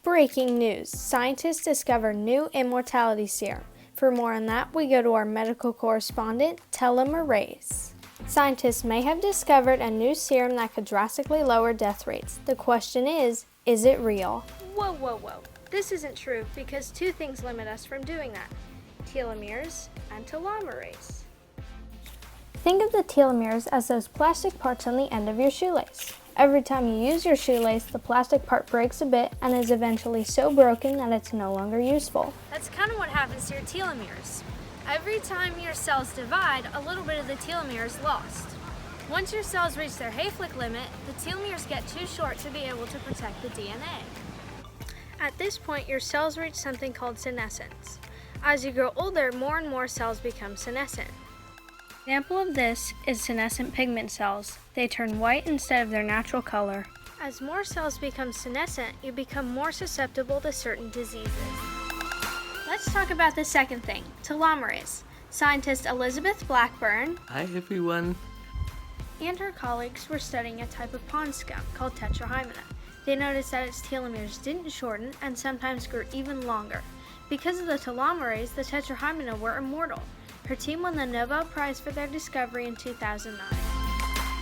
Breaking news. Scientists discover new immortality serum. For more on that, we go to our medical correspondent, Telomerase. Scientists may have discovered a new serum that could drastically lower death rates. The question is it real? Whoa. This isn't true because two things limit us from doing that. Telomeres and telomerase. Think of the telomeres as those plastic parts on the end of your shoelace. Every time you use your shoelace, the plastic part breaks a bit and is eventually so broken that it's no longer useful. That's kind of what happens to your telomeres. Every time your cells divide, a little bit of the telomere is lost. Once your cells reach their Hayflick limit, the telomeres get too short to be able to protect the DNA. At this point, your cells reach something called senescence. As you grow older, more and more cells become senescent. An example of this is senescent pigment cells. They turn white instead of their natural color. As more cells become senescent, you become more susceptible to certain diseases. Let's talk about the second thing, telomerase. Scientist Elizabeth Blackburn Hi everyone. and her colleagues were studying a type of pond scum called tetrahymena. They noticed that its telomeres didn't shorten and sometimes grew even longer. Because of the telomerase, the tetrahymena were immortal. Her team won the Nobel Prize for their discovery in 2009.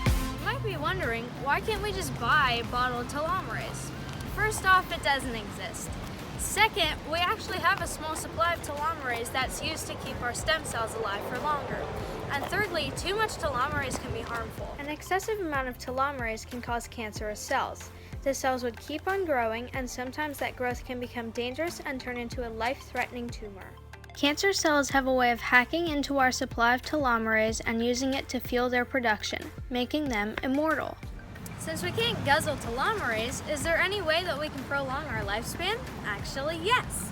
You might be wondering, why can't we just buy bottled telomerase? First off, it doesn't exist. Second, we actually have a small supply of telomerase that's used to keep our stem cells alive for longer. And thirdly, too much telomerase can be harmful. An excessive amount of telomerase can cause cancerous cells. The cells would keep on growing, and sometimes that growth can become dangerous and turn into a life-threatening tumor. Cancer cells have a way of hacking into our supply of telomerase and using it to fuel their production, making them immortal. Since we can't guzzle telomerase, is there any way that we can prolong our lifespan? Actually, yes.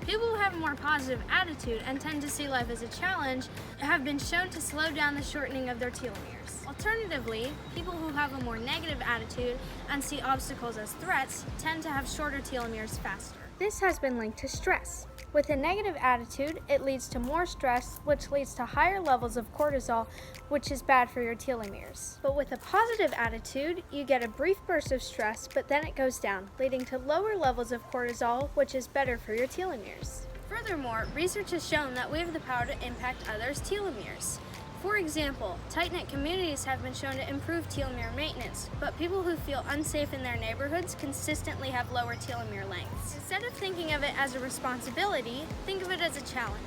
People who have a more positive attitude and tend to see life as a challenge have been shown to slow down the shortening of their telomeres. Alternatively, people who have a more negative attitude and see obstacles as threats tend to have shorter telomeres faster. This has been linked to stress. With a negative attitude, it leads to more stress, which leads to higher levels of cortisol, which is bad for your telomeres. But with a positive attitude, you get a brief burst of stress, but then it goes down, leading to lower levels of cortisol, which is better for your telomeres. Furthermore, research has shown that we have the power to impact others' telomeres. For example, tight-knit communities have been shown to improve telomere maintenance, but people who feel unsafe in their neighborhoods consistently have lower telomere lengths. Instead of thinking of it as a responsibility, think of it as a challenge.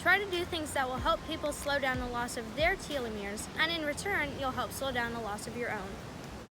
Try to do things that will help people slow down the loss of their telomeres, and in return, you'll help slow down the loss of your own.